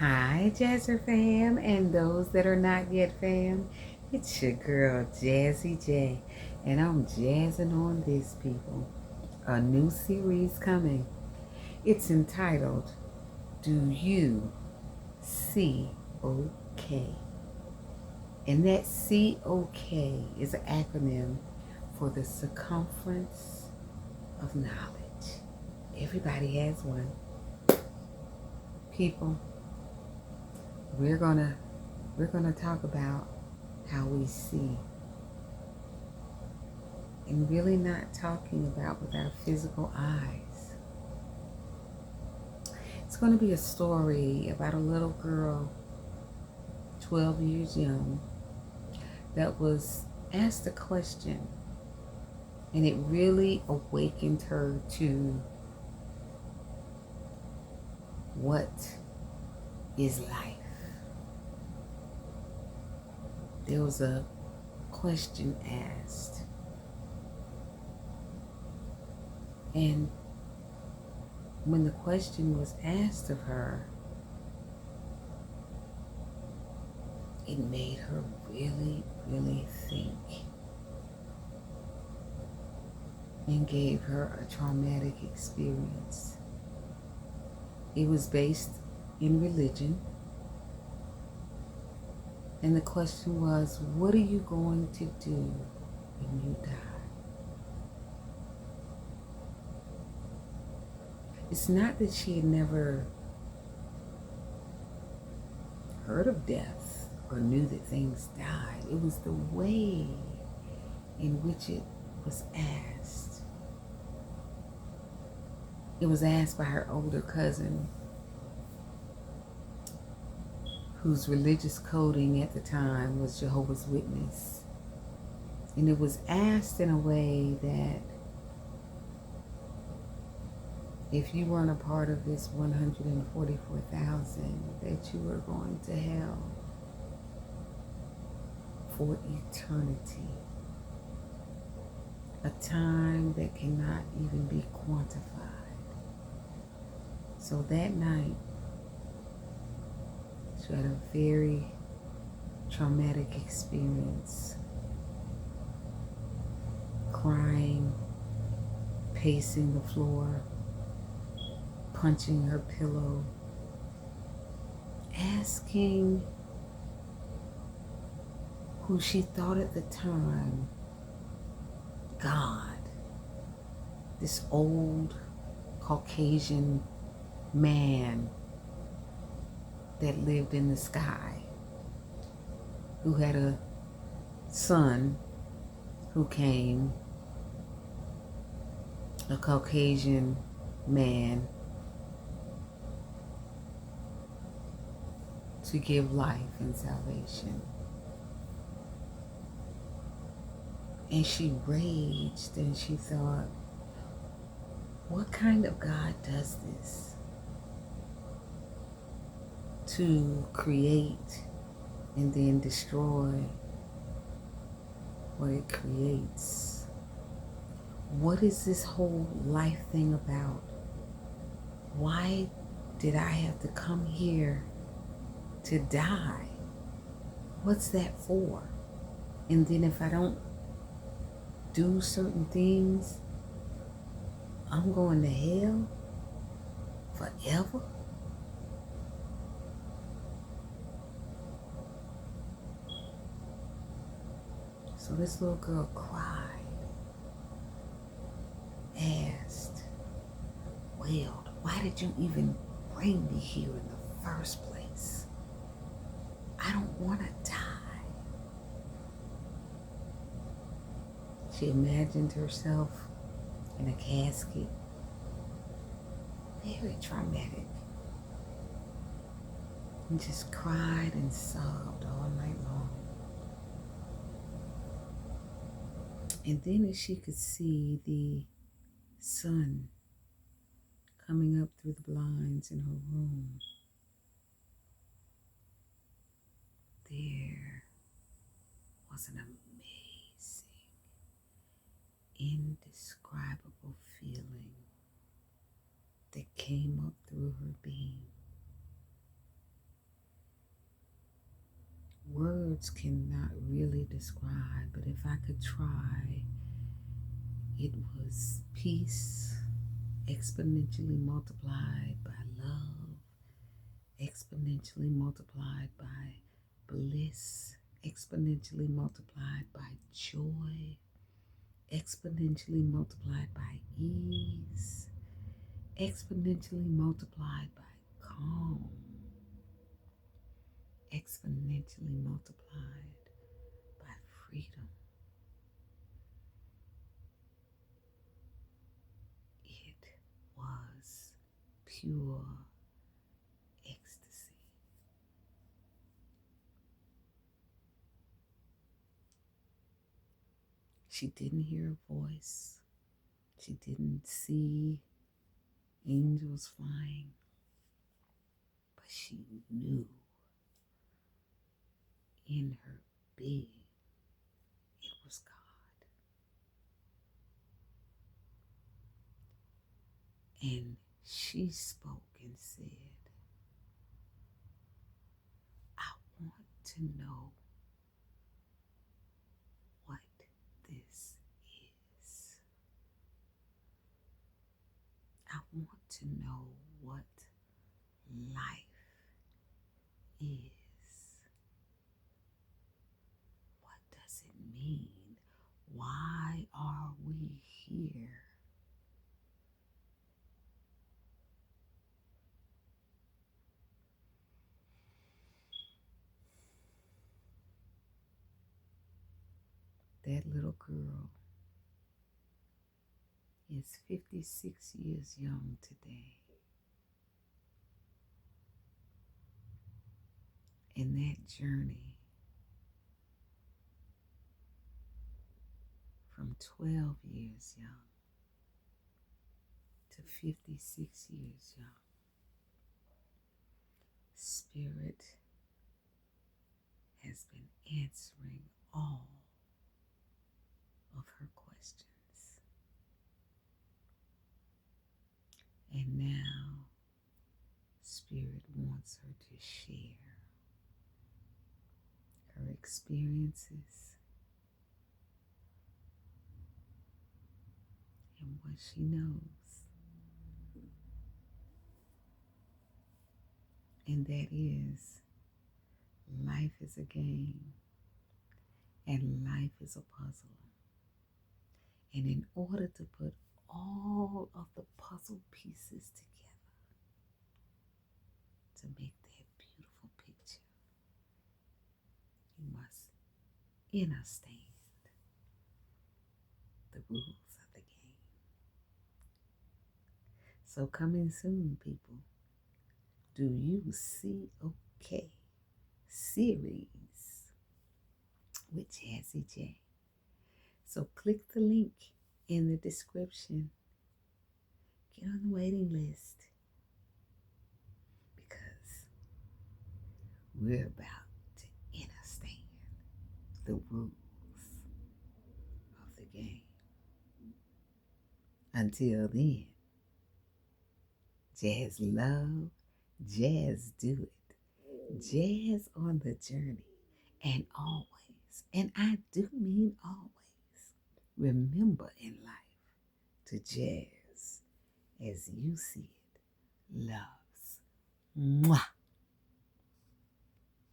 Hi, Jazzer fam, and those that are not yet fam. It's your girl, Jazzy J, and I'm jazzing on this, people. A new series coming. It's entitled, Do You See OK? And that COK is an acronym for the circumference of knowledge. Everybody has one. People, we're gonna talk about how we see, and really not talking about with our physical eyes. It's going to be a story about a little girl, 12 years young, that was asked a question, and it really awakened her to what is life. There was a question asked, and when the question was asked of her, it made her really, really think and gave her a traumatic experience. It was based in religion, and the question was, what are you going to do when you die? It's not that she had never heard of death or knew that things died. It was the way in which it was asked. It was asked by her older cousin, whose religious coding at the time was Jehovah's Witness. And it was asked in a way that if you weren't a part of this 144,000, that you were going to hell for eternity. A time that cannot even be quantified. So that night, she had a very traumatic experience. Crying, pacing the floor, punching her pillow, asking who she thought at the time, God, this old Caucasian man that lived in the sky, who had a son who came, a Caucasian man, to give life and salvation. And she raged and she thought, what kind of God does this? To create and then destroy what it creates. What is this whole life thing about? Why did I have to come here to die? What's that for? And then if I don't do certain things, I'm going to hell forever? So this little girl cried, asked, wailed, why did you even bring me here in the first place? I don't want to die. She imagined herself in a casket, very traumatic, and just cried and sobbed all night long. And then as she could see the sun coming up through the blinds in her room, there was an amazing, indescribable feeling that came up through her being. words cannot really describe, but if I could try, it was peace exponentially multiplied by love, exponentially multiplied by bliss, exponentially multiplied by joy, exponentially multiplied by ease, exponentially multiplied by calm, exponentially multiplied by freedom. It was pure ecstasy. She didn't hear a voice. She didn't see angels flying, but she knew in her being it was God. And she spoke and said, I want to know what this is. I want to know what life is. What does it mean? Why are we here? That little girl is 56 years young today. And that journey from 12 years young to 56 years young, Spirit has been answering all of her questions. And now Spirit wants her to share her experiences and what she knows. And that is, life is a game and life is a puzzle. And in order to put all of the puzzle pieces together to make that beautiful picture, you must understand the rules of the game. So coming soon, people, do you see okay series with Jazzy J? So click the link in the description. Get on the waiting list because we're about to understand the rules of the game. Until then, jazz love, jazz do it, jazz on the journey, and always, and I do mean always, remember in life to jazz as you see it, loves. Mwah.